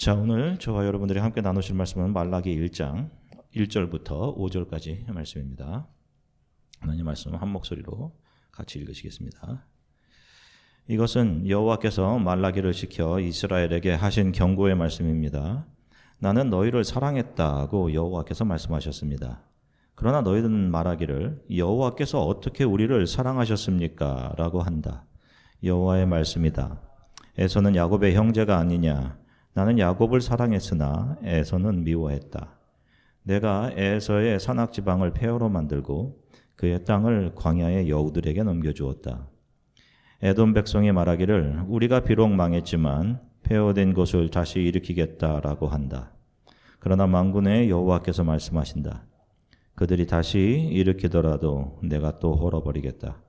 자, 오늘 저와 여러분들이 함께 나누실 말씀은 말라기 1장 1절부터 5절까지 말씀입니다. 하나님 말씀 한 목소리로 같이 읽으시겠습니다. 이것은 여호와께서 말라기를 시켜 이스라엘에게 하신 경고의 말씀입니다. 나는 너희를 사랑했다고 여호와께서 말씀하셨습니다. 그러나 너희는 말하기를 여호와께서 어떻게 우리를 사랑하셨습니까? 라고 한다. 여호와의 말씀이다. 에서는 야곱의 형제가 아니냐? 나는 야곱을 사랑했으나 에서는 미워했다. 내가 에서의 산악지방을 폐허로 만들고 그의 땅을 광야의 여우들에게 넘겨주었다. 에돔 백성이 말하기를 우리가 비록 망했지만 폐허된 곳을 다시 일으키겠다라고 한다. 그러나 만군의 여호와께서 말씀하신다. 그들이 다시 일으키더라도 내가 또 헐어버리겠다.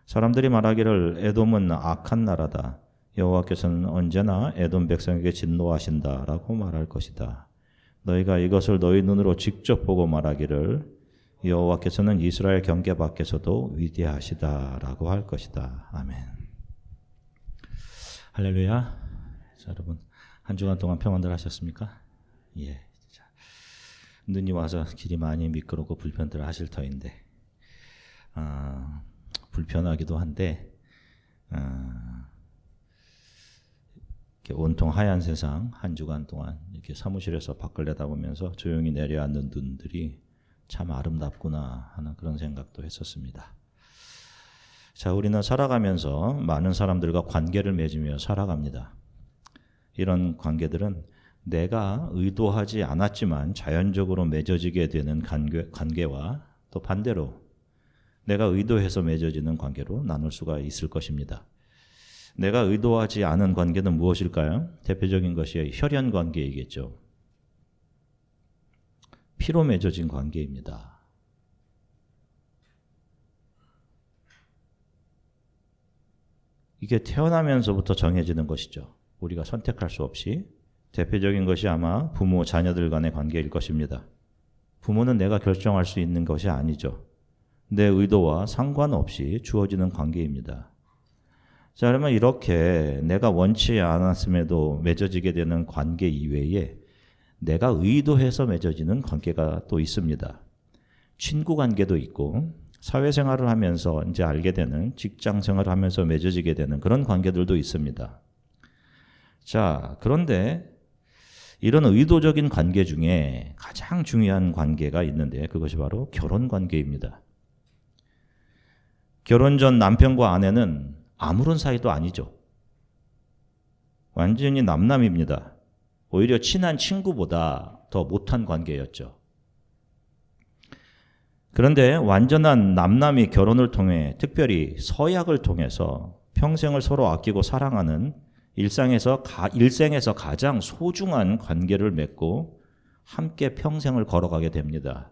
사람들이 말하기를 에돔은 악한 나라다. 여호와께서는 언제나 에돔 백성에게 진노하신다라고 말할 것이다. 너희가 이것을 너희 눈으로 직접 보고 말하기를 여호와께서는 이스라엘 경계 밖에서도 위대하시다라고 할 것이다. 아멘. 할렐루야. 자, 여러분 한 주간 동안 평안들 하셨습니까? 예. 자, 눈이 와서 길이 많이 미끄럽고 불편들 하실 터인데 불편하기도 한데 온통 하얀 세상 한 주간 동안 이렇게 사무실에서 밖을 내다보면서 조용히 내려앉는 눈들이 참 아름답구나 하는 그런 생각도 했었습니다. 자, 우리는 살아가면서 많은 사람들과 관계를 맺으며 살아갑니다. 이런 관계들은 내가 의도하지 않았지만 자연적으로 맺어지게 되는 관계와 또 반대로 내가 의도해서 맺어지는 관계로 나눌 수가 있을 것입니다. 내가 의도하지 않은 관계는 무엇일까요? 대표적인 것이 혈연 관계이겠죠. 피로 맺어진 관계입니다. 이게 태어나면서부터 정해지는 것이죠. 우리가 선택할 수 없이. 대표적인 것이 아마 부모, 자녀들 간의 관계일 것입니다. 부모는 내가 결정할 수 있는 것이 아니죠. 내 의도와 상관없이 주어지는 관계입니다. 자, 그러면 이렇게 내가 원치 않았음에도 맺어지게 되는 관계 이외에 내가 의도해서 맺어지는 관계가 또 있습니다. 친구 관계도 있고 사회생활을 하면서 이제 알게 되는 직장 생활을 하면서 맺어지게 되는 그런 관계들도 있습니다. 자, 그런데 이런 의도적인 관계 중에 가장 중요한 관계가 있는데 그것이 바로 결혼 관계입니다. 결혼 전 남편과 아내는 아무런 사이도 아니죠. 완전히 남남입니다. 오히려 친한 친구보다 더 못한 관계였죠. 그런데 완전한 남남이 결혼을 통해 특별히 서약을 통해서 평생을 서로 아끼고 사랑하는 일생에서 가장 소중한 관계를 맺고 함께 평생을 걸어가게 됩니다.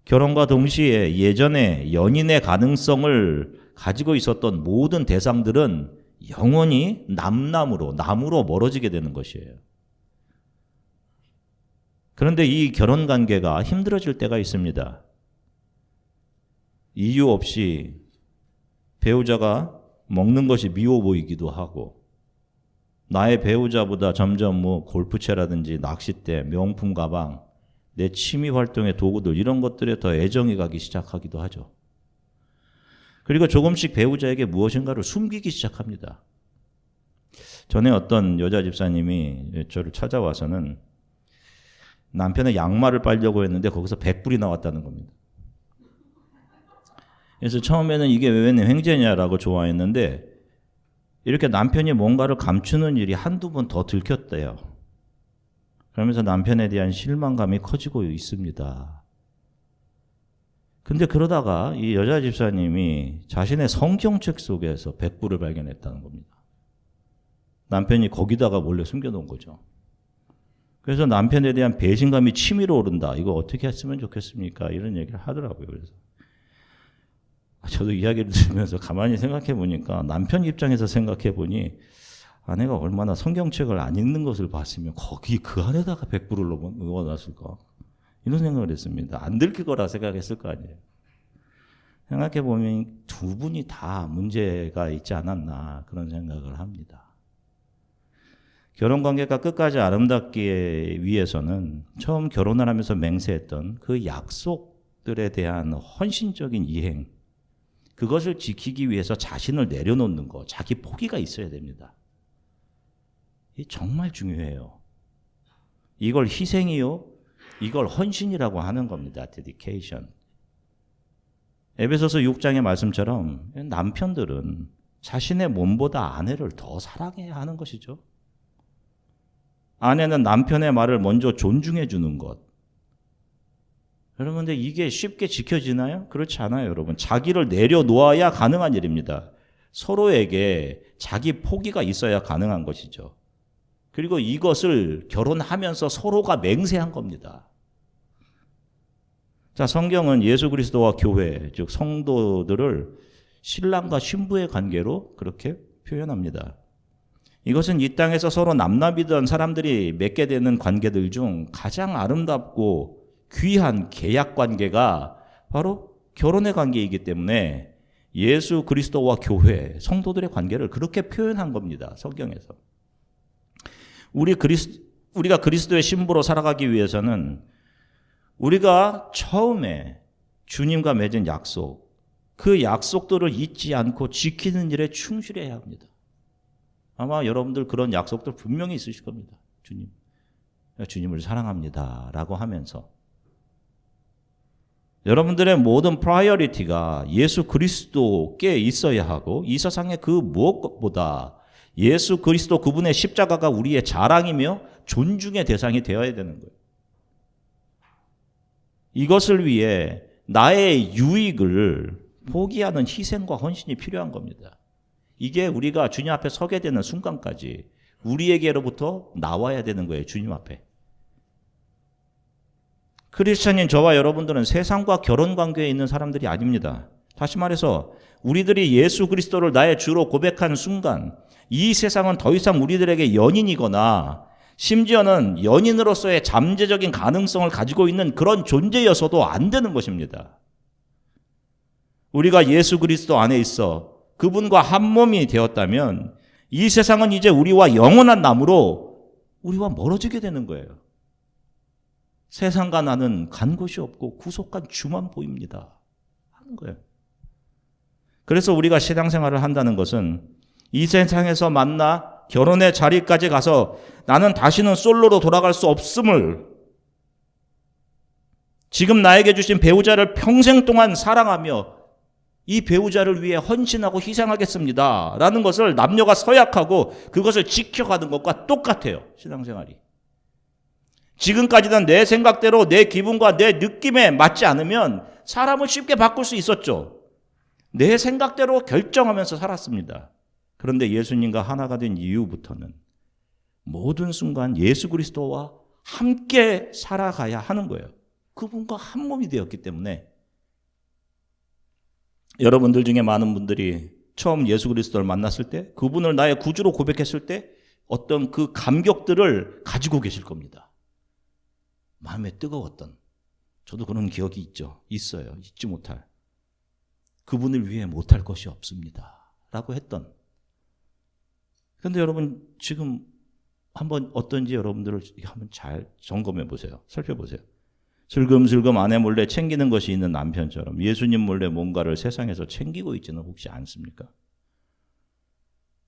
결혼과 동시에 예전에 연인의 가능성을 가지고 있었던 모든 대상들은 영원히 남으로 멀어지게 되는 것이에요. 그런데 이 결혼 관계가 힘들어질 때가 있습니다. 이유 없이 배우자가 먹는 것이 미워 보이기도 하고 나의 배우자보다 점점 골프채라든지 낚싯대, 명품 가방, 내 취미 활동의 도구들 이런 것들에 더 애정이 가기 시작하기도 하죠. 그리고 조금씩 배우자에게 무엇인가를 숨기기 시작합니다. 전에 어떤 여자 집사님이 저를 찾아와서는 남편의 양말을 빨려고 했는데 거기서 100불이 나왔다는 겁니다. 그래서 처음에는 이게 웬 횡재냐라고 좋아했는데 이렇게 남편이 뭔가를 감추는 일이 한두 번 더 들켰대요. 그러면서 남편에 대한 실망감이 커지고 있습니다. 근데 그러다가 이 여자 집사님이 자신의 성경책 속에서 100불을 발견했다는 겁니다. 남편이 거기다가 몰래 숨겨놓은 거죠. 그래서 남편에 대한 배신감이 치밀어 오른다. 이거 어떻게 했으면 좋겠습니까? 이런 얘기를 하더라고요. 그래서 저도 이야기를 들으면서 가만히 생각해 보니까 남편 입장에서 생각해 보니 아내가 얼마나 성경책을 안 읽는 것을 봤으면 거기 그 안에다가 100불을 넣어놨을까? 이런 생각을 했습니다. 안 들킬 거라 생각했을 거 아니에요. 생각해 보면 두 분이 다 문제가 있지 않았나 그런 생각을 합니다. 결혼 관계가 끝까지 아름답기 위해서는 처음 결혼을 하면서 맹세했던 그 약속들에 대한 헌신적인 이행, 그것을 지키기 위해서 자신을 내려놓는 거, 자기 포기가 있어야 됩니다. 이게 정말 중요해요. 이걸 희생이요, 이걸 헌신이라고 하는 겁니다. dedication. 에베소서 6장의 말씀처럼 남편들은 자신의 몸보다 아내를 더 사랑해야 하는 것이죠. 아내는 남편의 말을 먼저 존중해 주는 것. 여러분, 근데 이게 쉽게 지켜지나요? 그렇지 않아요, 여러분. 자기를 내려놓아야 가능한 일입니다. 서로에게 자기 포기가 있어야 가능한 것이죠. 그리고 이것을 결혼하면서 서로가 맹세한 겁니다. 자, 성경은 예수 그리스도와 교회, 즉 성도들을 신랑과 신부의 관계로 그렇게 표현합니다. 이것은 이 땅에서 서로 남남이던 사람들이 맺게 되는 관계들 중 가장 아름답고 귀한 계약 관계가 바로 결혼의 관계이기 때문에 예수 그리스도와 교회, 성도들의 관계를 그렇게 표현한 겁니다. 성경에서. 우리가 그리스도의 신부로 살아가기 위해서는 우리가 처음에 주님과 맺은 약속, 그 약속들을 잊지 않고 지키는 일에 충실해야 합니다. 아마 여러분들 그런 약속들 분명히 있으실 겁니다. 주님을 사랑합니다 라고 하면서 여러분들의 모든 프라이어리티가 예수 그리스도께 있어야 하고 이 세상의 그 무엇보다 예수 그리스도 그분의 십자가가 우리의 자랑이며 존중의 대상이 되어야 되는 거예요. 이것을 위해 나의 유익을 포기하는 희생과 헌신이 필요한 겁니다. 이게 우리가 주님 앞에 서게 되는 순간까지 우리에게로부터 나와야 되는 거예요. 주님 앞에. 크리스천인 저와 여러분들은 세상과 결혼 관계에 있는 사람들이 아닙니다. 다시 말해서 우리들이 예수 그리스도를 나의 주로 고백한 순간 이 세상은 더 이상 우리들에게 연인이거나 심지어는 연인으로서의 잠재적인 가능성을 가지고 있는 그런 존재여서도 안 되는 것입니다. 우리가 예수 그리스도 안에 있어 그분과 한 몸이 되었다면 이 세상은 이제 우리와 영원한 남으로 우리와 멀어지게 되는 거예요. 세상과 나는 간 곳이 없고 구속한 주만 보입니다 하는 거예요. 그래서 우리가 신앙생활을 한다는 것은 이 세상에서 만나 결혼의 자리까지 가서 나는 다시는 솔로로 돌아갈 수 없음을, 지금 나에게 주신 배우자를 평생 동안 사랑하며 이 배우자를 위해 헌신하고 희생하겠습니다 라는 것을 남녀가 서약하고 그것을 지켜가는 것과 똑같아요. 신앙생활이. 지금까지는 내 생각대로 내 기분과 내 느낌에 맞지 않으면 사람을 쉽게 바꿀 수 있었죠. 내 생각대로 결정하면서 살았습니다. 그런데 예수님과 하나가 된 이후부터는 모든 순간 예수 그리스도와 함께 살아가야 하는 거예요. 그분과 한 몸이 되었기 때문에 여러분들 중에 많은 분들이 처음 예수 그리스도를 만났을 때 그분을 나의 구주로 고백했을 때 어떤 그 감격들을 가지고 계실 겁니다. 마음에 뜨거웠던, 저도 그런 기억이 있어요. 잊지 못할. 그분을 위해 못할 것이 없습니다 라고 했던. 그런데 여러분 지금 한번 어떤지 여러분들을 한번 잘 점검해 보세요. 살펴보세요. 슬금슬금 아내 몰래 챙기는 것이 있는 남편처럼 예수님 몰래 뭔가를 세상에서 챙기고 있지는 혹시 않습니까?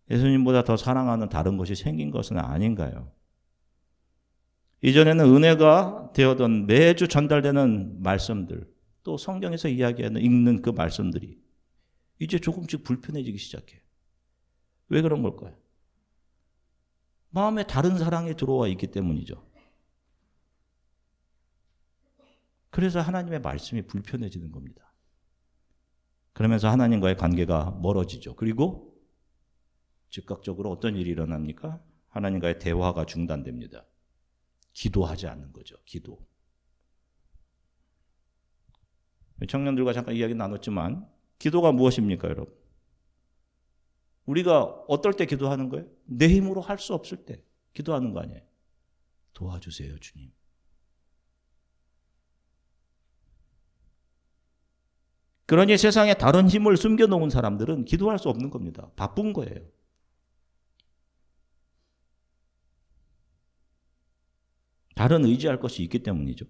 예수님보다 더 사랑하는 다른 것이 생긴 것은 아닌가요? 이전에는 은혜가 되어던 매주 전달되는 말씀들, 또 성경에서 이야기하는 읽는 그 말씀들이 이제 조금씩 불편해지기 시작해요. 왜 그런 걸까요? 마음에 다른 사랑이 들어와 있기 때문이죠. 그래서 하나님의 말씀이 불편해지는 겁니다. 그러면서 하나님과의 관계가 멀어지죠. 그리고 즉각적으로 어떤 일이 일어납니까? 하나님과의 대화가 중단됩니다. 기도하지 않는 거죠. 기도. 청년들과 잠깐 이야기 나눴지만 기도가 무엇입니까, 여러분? 우리가 어떨 때 기도하는 거예요? 내 힘으로 할 수 없을 때 기도하는 거 아니에요? 도와주세요, 주님. 그러니 세상에 다른 힘을 숨겨놓은 사람들은 기도할 수 없는 겁니다. 바쁜 거예요. 다른 의지할 것이 있기 때문이죠.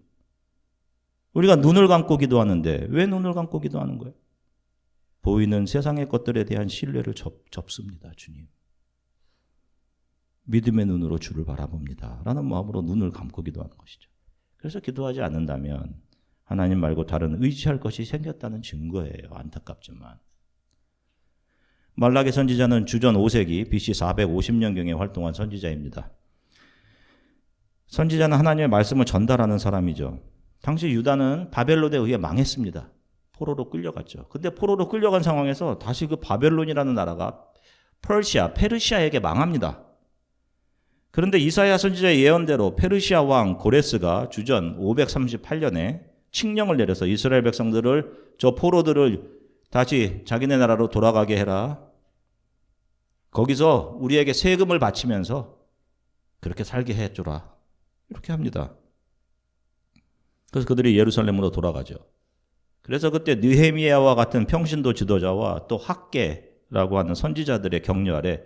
우리가 눈을 감고 기도하는데 왜 눈을 감고 기도하는 거예요? 보이는 세상의 것들에 대한 신뢰를 접습니다. 주님. 믿음의 눈으로 주를 바라봅니다. 라는 마음으로 눈을 감고 기도하는 것이죠. 그래서 기도하지 않는다면 하나님 말고 다른 의지할 것이 생겼다는 증거예요. 안타깝지만. 말라기 선지자는 주전 5세기 BC 450년경에 활동한 선지자입니다. 선지자는 하나님의 말씀을 전달하는 사람이죠. 당시 유다는 바벨론에 의해 망했습니다. 포로로 끌려갔죠. 근데 포로로 끌려간 상황에서 다시 그 바벨론이라는 나라가 페르시아에게 망합니다. 그런데 이사야 선지자의 예언대로 페르시아 왕 고레스가 주전 538년에 칙령을 내려서 이스라엘 백성들을, 저 포로들을 다시 자기네 나라로 돌아가게 해라. 거기서 우리에게 세금을 바치면서 그렇게 살게 해줘라. 이렇게 합니다. 그래서 그들이 예루살렘으로 돌아가죠. 그래서 그때 느헤미야와 같은 평신도 지도자와 또 학개라고 하는 선지자들의 격려 아래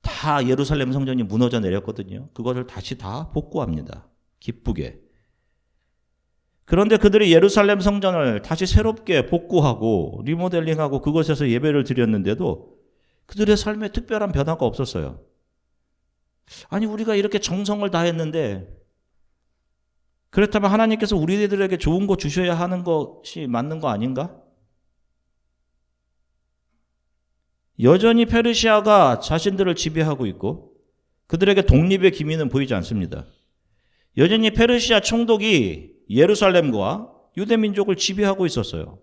다 예루살렘 성전이 무너져 내렸거든요. 그것을 다시 다 복구합니다. 기쁘게. 그런데 그들이 예루살렘 성전을 다시 새롭게 복구하고 리모델링하고 그곳에서 예배를 드렸는데도 그들의 삶에 특별한 변화가 없었어요. 아니, 우리가 이렇게 정성을 다했는데 그렇다면 하나님께서 우리들에게 좋은 거 주셔야 하는 것이 맞는 거 아닌가? 여전히 페르시아가 자신들을 지배하고 있고 그들에게 독립의 기미는 보이지 않습니다. 여전히 페르시아 총독이 예루살렘과 유대민족을 지배하고 있었어요.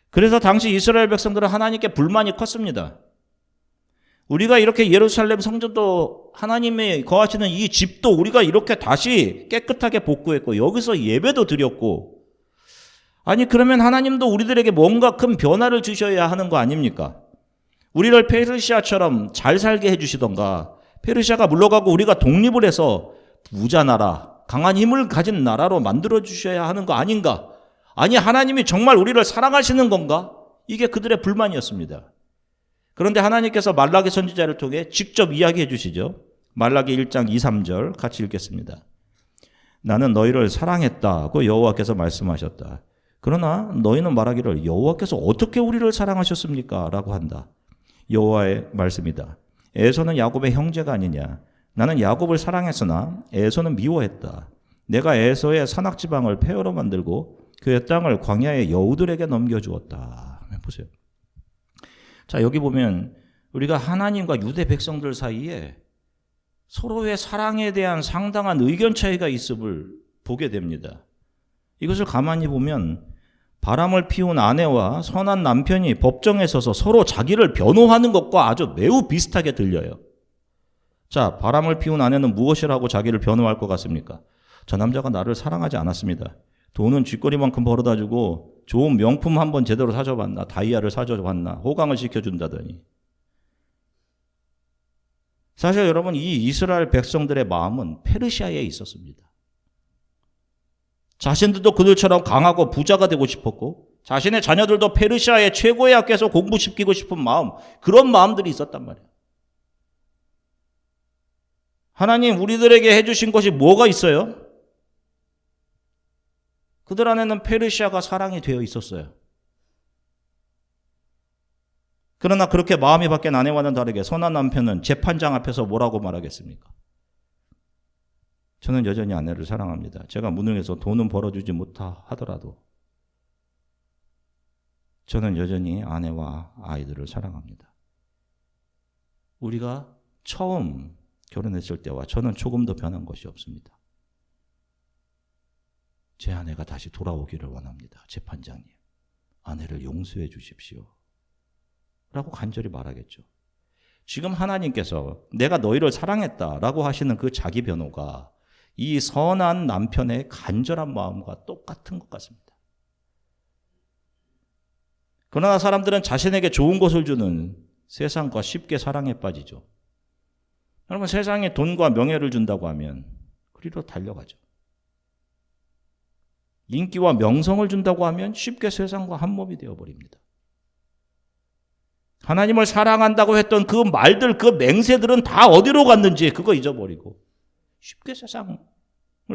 그래서 당시 이스라엘 백성들은 하나님께 불만이 컸습니다. 우리가 이렇게 예루살렘 성전도 하나님의 거하시는 이 집도 우리가 이렇게 다시 깨끗하게 복구했고 여기서 예배도 드렸고, 아니 그러면 하나님도 우리들에게 뭔가 큰 변화를 주셔야 하는 거 아닙니까? 우리를 페르시아처럼 잘 살게 해주시던가, 페르시아가 물러가고 우리가 독립을 해서 부자 나라, 강한 힘을 가진 나라로 만들어 주셔야 하는 거 아닌가? 아니 하나님이 정말 우리를 사랑하시는 건가? 이게 그들의 불만이었습니다. 그런데 하나님께서 말라기 선지자를 통해 직접 이야기해 주시죠. 말라기 1장 2, 3절 같이 읽겠습니다. 나는 너희를 사랑했다고 여호와께서 말씀하셨다. 그러나 너희는 말하기를 여호와께서 어떻게 우리를 사랑하셨습니까? 라고 한다. 여호와의 말씀이다. 에서는 야곱의 형제가 아니냐. 나는 야곱을 사랑했으나 에서는 미워했다. 내가 에서의 산악지방을 폐허로 만들고 그의 땅을 광야의 여우들에게 넘겨주었다. 보세요. 자, 여기 보면 우리가 하나님과 유대 백성들 사이에 서로의 사랑에 대한 상당한 의견 차이가 있음을 보게 됩니다. 이것을 가만히 보면 바람을 피운 아내와 선한 남편이 법정에 서서 서로 자기를 변호하는 것과 아주 매우 비슷하게 들려요. 자, 바람을 피운 아내는 무엇이라고 자기를 변호할 것 같습니까? 저 남자가 나를 사랑하지 않았습니다. 돈은 쥐꼬리만큼 벌어다 주고 좋은 명품 한번 제대로 사줘봤나, 다이아를 사줘봤나, 호강을 시켜준다더니. 사실 여러분, 이 이스라엘 백성들의 마음은 페르시아에 있었습니다. 자신들도 그들처럼 강하고 부자가 되고 싶었고 자신의 자녀들도 페르시아의 최고의 학교에서 공부시키고 싶은 마음, 그런 마음들이 있었단 말이에요. 하나님 우리들에게 해주신 것이 뭐가 있어요? 그들 안에는 페르시아가 사랑이 되어 있었어요. 그러나 그렇게 마음이 바뀐 아내와는 다르게 선한 남편은 재판장 앞에서 뭐라고 말하겠습니까? 저는 여전히 아내를 사랑합니다. 제가 무능해서 돈은 벌어주지 못하더라도 저는 여전히 아내와 아이들을 사랑합니다. 우리가 처음 결혼했을 때와 저는 조금 더 변한 것이 없습니다. 제 아내가 다시 돌아오기를 원합니다. 재판장님, 아내를 용서해 주십시오. 라고 간절히 말하겠죠. 지금 하나님께서 내가 너희를 사랑했다라고 하시는 그 자기 변호가 이 선한 남편의 간절한 마음과 똑같은 것 같습니다. 그러나 사람들은 자신에게 좋은 것을 주는 세상과 쉽게 사랑에 빠지죠. 여러분, 세상에 돈과 명예를 준다고 하면 그리로 달려가죠. 인기와 명성을 준다고 하면 쉽게 세상과 한 몸이 되어버립니다. 하나님을 사랑한다고 했던 그 말들, 그 맹세들은 다 어디로 갔는지 그거 잊어버리고 쉽게 세상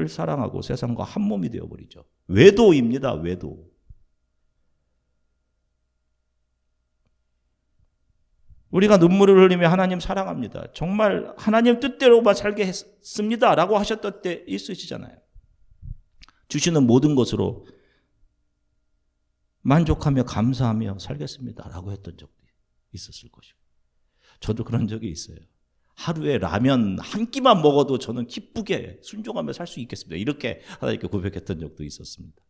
사랑하고 세상과 한 몸이 되어버리죠. 외도입니다. 외도. 우리가 눈물을 흘리며 하나님 사랑합니다. 정말 하나님 뜻대로만 살게 했습니다. 라고 하셨던 때 있으시잖아요. 주시는 모든 것으로 만족하며 감사하며 살겠습니다. 라고 했던 적도 있었을 것이고. 저도 그런 적이 있어요. 하루에 라면 한 끼만 먹어도 저는 기쁘게 순종하며 살 수 있겠습니다. 이렇게 하나님께 고백했던 적도 있었습니다.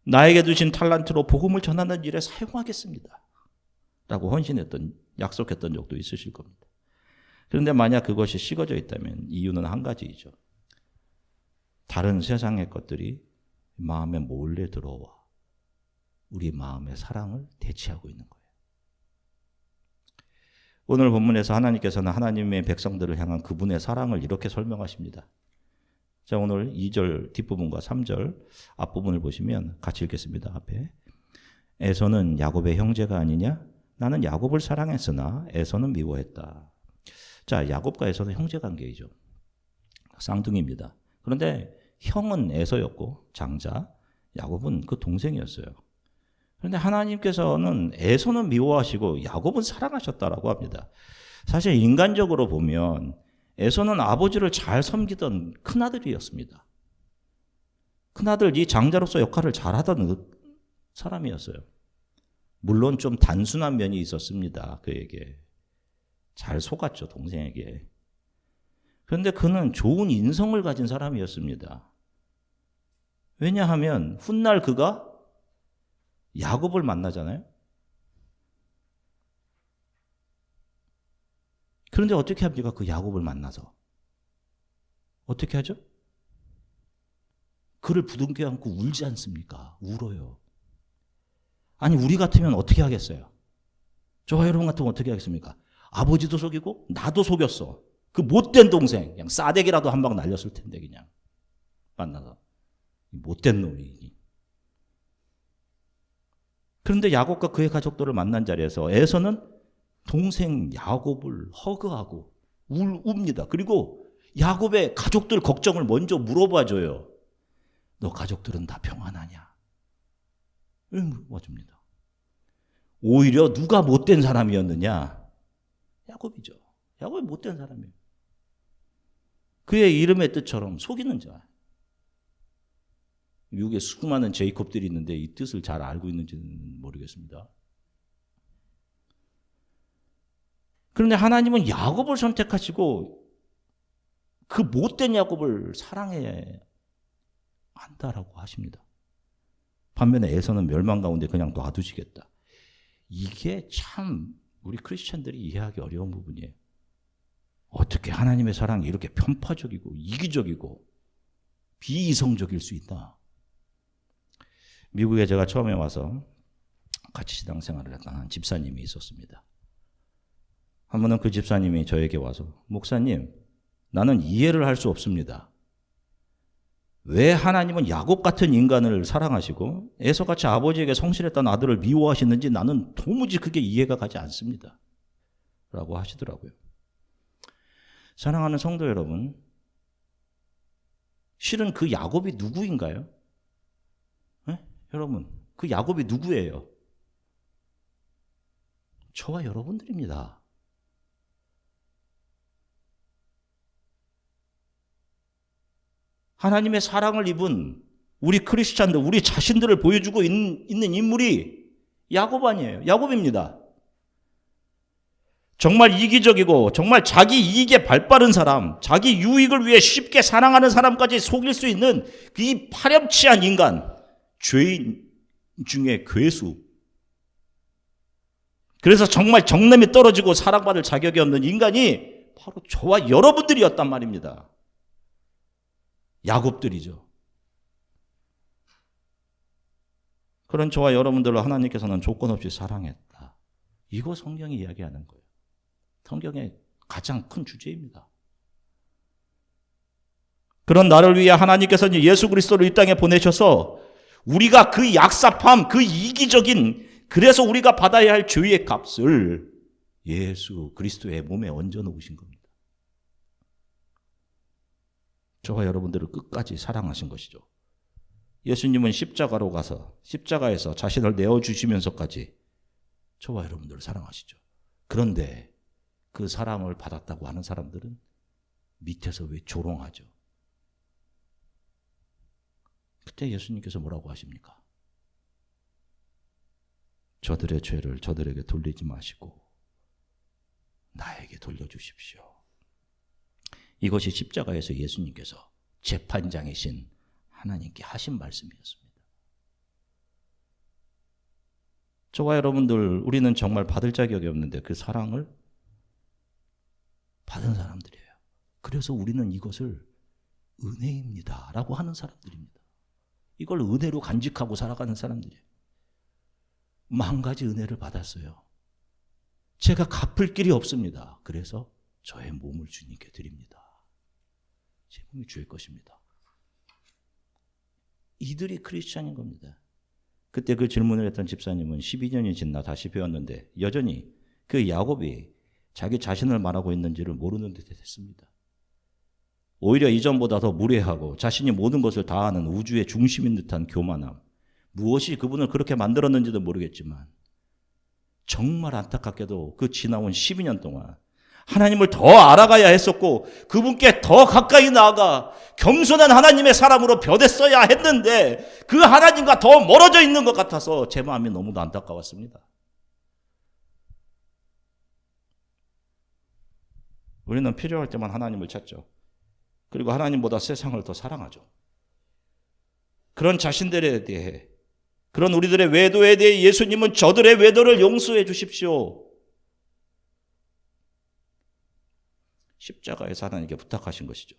나에게 주신 탈란트로 복음을 전하는 일에 사용하겠습니다. 라고 헌신했던, 약속했던 적도 있으실 겁니다. 그런데 만약 그것이 식어져 있다면 이유는 한 가지이죠. 다른 세상의 것들이 마음에 몰래 들어와 우리 마음의 사랑을 대체하고 있는 거예요. 오늘 본문에서 하나님께서는 하나님의 백성들을 향한 그분의 사랑을 이렇게 설명하십니다. 자, 오늘 2절 뒷부분과 3절 앞부분을 보시면 같이 읽겠습니다. 앞에 에서는 야곱의 형제가 아니냐? 나는 야곱을 사랑했으나 에서는 미워했다. 자, 야곱과 에서는 형제관계이죠. 쌍둥이입니다. 그런데 형은 에서였고 장자 야곱은 그 동생이었어요. 그런데 하나님께서는 에서는 미워하시고 야곱은 사랑하셨다라고 합니다. 사실 인간적으로 보면 에서는 아버지를 잘 섬기던 큰아들이었습니다. 큰아들, 이 장자로서 역할을 잘하던 사람이었어요. 물론 좀 단순한 면이 있었습니다. 그에게. 잘 속았죠, 동생에게. 그런데 그는 좋은 인성을 가진 사람이었습니다. 왜냐하면 훗날 그가 야곱을 만나잖아요. 그런데 어떻게 합니까? 그 야곱을 만나서. 어떻게 하죠? 그를 부둥켜 안고 울지 않습니까? 울어요. 아니, 우리 같으면 어떻게 하겠어요? 저와 여러분 같으면 어떻게 하겠습니까? 아버지도 속이고 나도 속였어. 그 못된 동생, 그냥 싸대기라도 한 방 날렸을 텐데 그냥 만나서. 못된 놈이. 그런데 야곱과 그의 가족들을 만난 자리에서 에서는 동생 야곱을 허그하고 웁니다. 그리고 야곱의 가족들 걱정을 먼저 물어봐줘요. 너 가족들은 다 평안하냐? 물어봐줍니다. 오히려 누가 못된 사람이었느냐? 야곱이죠. 야곱이 못된 사람이에요. 그의 이름의 뜻처럼 속이는 자. 미국에 수많은 제이콥들이 있는데 이 뜻을 잘 알고 있는지는 모르겠습니다. 그런데 하나님은 야곱을 선택하시고 그 못된 야곱을 사랑해야 한다라고 하십니다. 반면에 에서는 멸망 가운데 그냥 놔두시겠다. 이게 참 우리 크리스천들이 이해하기 어려운 부분이에요. 어떻게 하나님의 사랑이 이렇게 편파적이고 이기적이고 비이성적일 수 있나? 미국에 제가 처음에 와서 같이 신앙생활을 했던 한 집사님이 있었습니다. 한 번은 그 집사님이 저에게 와서 목사님, 나는 이해를 할 수 없습니다. 왜 하나님은 야곱 같은 인간을 사랑하시고 에서같이 아버지에게 성실했던 아들을 미워하시는지 나는 도무지 그게 이해가 가지 않습니다. 라고 하시더라고요. 사랑하는 성도 여러분, 실은 그 야곱이 누구인가요? 네? 여러분, 그 야곱이 누구예요? 저와 여러분들입니다. 하나님의 사랑을 입은 우리 크리스찬들, 우리 자신들을 보여주고 있는 인물이 야곱 아니에요. 야곱입니다. 정말 이기적이고 정말 자기 이익에 발빠른 사람, 자기 유익을 위해 쉽게 사랑하는 사람까지 속일 수 있는 이 파렴치한 인간, 죄인 중에 괴수. 그래서 정말 정념이 떨어지고 사랑받을 자격이 없는 인간이 바로 저와 여러분들이었단 말입니다. 야곱들이죠. 그런 저와 여러분들을 하나님께서는 조건 없이 사랑했다. 이거 성경이 이야기하는 거예요. 성경의 가장 큰 주제입니다. 그런 나를 위해 하나님께서는 예수 그리스도를 이 땅에 보내셔서 우리가 그 약삽함, 그 이기적인, 그래서 우리가 받아야 할 죄의 값을 예수 그리스도의 몸에 얹어 놓으신 겁니다. 저와 여러분들을 끝까지 사랑하신 것이죠. 예수님은 십자가로 가서 십자가에서 자신을 내어주시면서까지 저와 여러분들을 사랑하시죠. 그런데 그 사랑을 받았다고 하는 사람들은 밑에서 왜 조롱하죠? 그때 예수님께서 뭐라고 하십니까? 저들의 죄를 저들에게 돌리지 마시고 나에게 돌려주십시오. 이것이 십자가에서 예수님께서 재판장이신 하나님께 하신 말씀이었습니다. 저와 여러분들, 우리는 정말 받을 자격이 없는데 그 사랑을 받은 사람들이에요. 그래서 우리는 이것을 은혜입니다 라고 하는 사람들입니다. 이걸 은혜로 간직하고 살아가는 사람들이에요. 만 가지 은혜를 받았어요. 제가 갚을 길이 없습니다. 그래서 저의 몸을 주님께 드립니다. 제 몸이 주의 것입니다. 이들이 크리스찬인 겁니다. 그때 그 질문을 했던 집사님은 12년이 지나 다시 배웠는데 여전히 그 야곱이 자기 자신을 말하고 있는지를 모르는 듯 했습니다. 오히려 이전보다 더 무례하고 자신이 모든 것을 다 아는 우주의 중심인 듯한 교만함, 무엇이 그분을 그렇게 만들었는지도 모르겠지만 정말 안타깝게도 그 지나온 12년 동안 하나님을 더 알아가야 했었고 그분께 더 가까이 나아가 겸손한 하나님의 사람으로 변했어야 했는데 그 하나님과 더 멀어져 있는 것 같아서 제 마음이 너무도 안타까웠습니다. 우리는 필요할 때만 하나님을 찾죠. 그리고 하나님보다 세상을 더 사랑하죠. 그런 자신들에 대해, 그런 우리들의 외도에 대해 예수님은 저들의 외도를 용서해 주십시오. 십자가에서 하나님께 부탁하신 것이죠.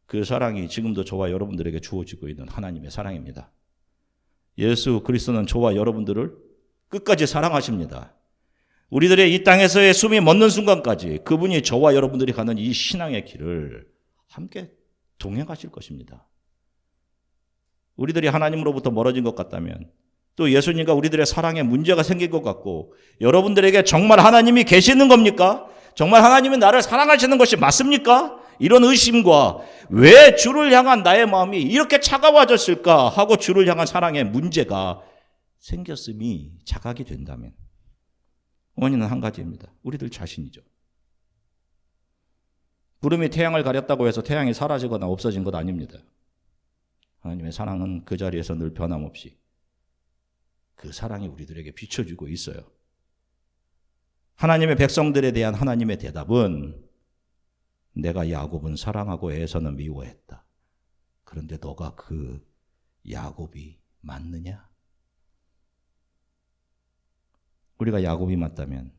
그 사랑이 지금도 저와 여러분들에게 주어지고 있는 하나님의 사랑입니다. 예수 그리스도는 저와 여러분들을 끝까지 사랑하십니다. 우리들의 이 땅에서의 숨이 멎는 순간까지 그분이 저와 여러분들이 가는 이 신앙의 길을 함께 동행하실 것입니다. 우리들이 하나님으로부터 멀어진 것 같다면, 또 예수님과 우리들의 사랑에 문제가 생긴 것 같고, 여러분들에게 정말 하나님이 계시는 겁니까? 정말 하나님이 나를 사랑하시는 것이 맞습니까? 이런 의심과 왜 주를 향한 나의 마음이 이렇게 차가워졌을까 하고 주를 향한 사랑에 문제가 생겼음이 자각이 된다면 원인은 한 가지입니다. 우리들 자신이죠. 구름이 태양을 가렸다고 해서 태양이 사라지거나 없어진 것 아닙니다. 하나님의 사랑은 그 자리에서 늘 변함없이 그 사랑이 우리들에게 비춰주고 있어요. 하나님의 백성들에 대한 하나님의 대답은 내가 야곱은 사랑하고 에서는 미워했다. 그런데 너가 그 야곱이 맞느냐? 우리가 야곱이 맞다면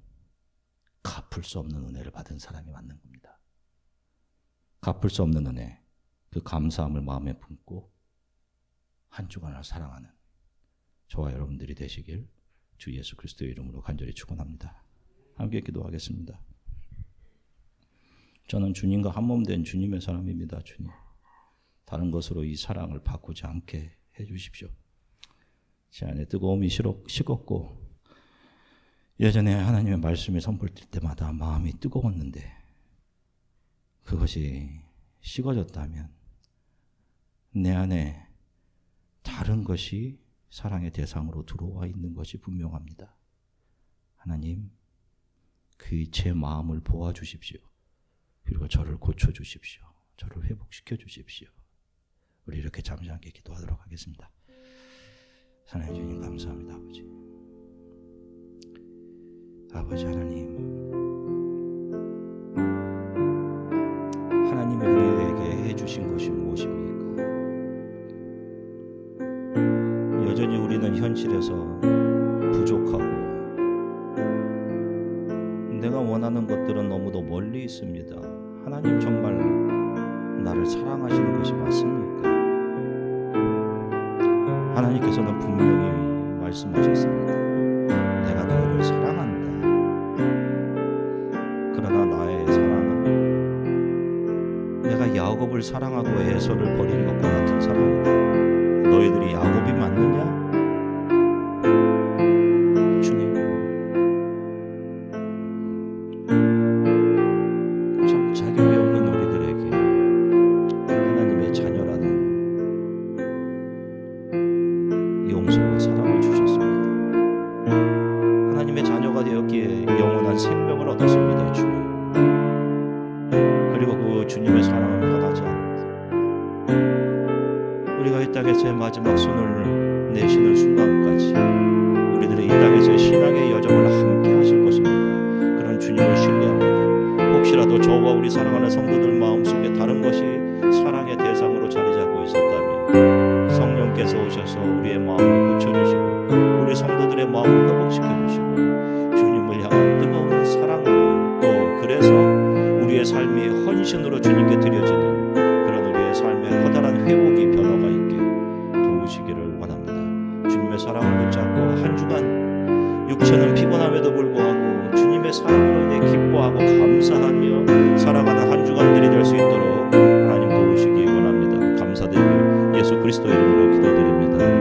갚을 수 없는 은혜를 받은 사람이 맞는 겁니다. 갚을 수 없는 은혜, 그 감사함을 마음에 품고 한 주간을 사랑하는 저와 여러분들이 되시길 주 예수 그리스도의 이름으로 간절히 축원합니다. 함께 기도하겠습니다. 저는 주님과 한몸 된 주님의 사람입니다. 주님, 다른 것으로 이 사랑을 바꾸지 않게 해주십시오. 제 안에 뜨거움이 식었고 예전에 하나님의 말씀이 선포될 때마다 마음이 뜨거웠는데 그것이 식어졌다면 내 안에 다른 것이 사랑의 대상으로 들어와 있는 것이 분명합니다. 하나님, 그 제 마음을 보아주십시오. 그리고 저를 고쳐주십시오. 저를 회복시켜 주십시오. 우리 이렇게 잠시 함께 기도하도록 하겠습니다. 하나님 주님 감사합니다. 아버지 하나님, 하나님이 우리에게 해주신 것이 무엇입니까? 여전히 우리는 현실에서 부족하고 내가 원하는 것들은 너무도 멀리 있습니다. 하나님 정말 나를 사랑하시는 것이 맞습니까? 하나님께서는 분명히 말씀하셨습니다. 내가 너를 사랑한다. 그러나 나의 사랑은 내가 야곱을 사랑하고 에서를 버린 것과 같은 사랑이다. 너희들이 야곱이 맞느냐? 주님, 참 자격이 없는 우리들에게 마지막 손을 내쉬는 순간까지 우리들의 이 땅에서의 신앙의 여정을 함께 하실 것입니다. 그런 주님을 신뢰합니다. 혹시라도 저와 우리 사랑하는 성도들 마음속에 다른 것이 사랑의 대상으로 자리 잡고 있었다면 성령께서 오셔서 우리의 마음을 고쳐주시고 우리 성도들의 마음을 회복시켜주시고 주님을 향한 뜨거운 사랑으로 또 그래서 우리의 삶이 헌신으로 주님께 드려지는 그런 우리의 삶의 커다란 회복이 변화가 있게 도우시기를 원합니다. 주님의 사랑을 붙잡고 한 주간 육체는 피곤함에도 불구하고 주님의 사랑으로 인해 기뻐하고 감사하며 살아가는 한 주간들이 될 수 있도록 하나님 도우시기 원합니다. 감사드리며 예수 그리스도의 이름으로 기도드립니다.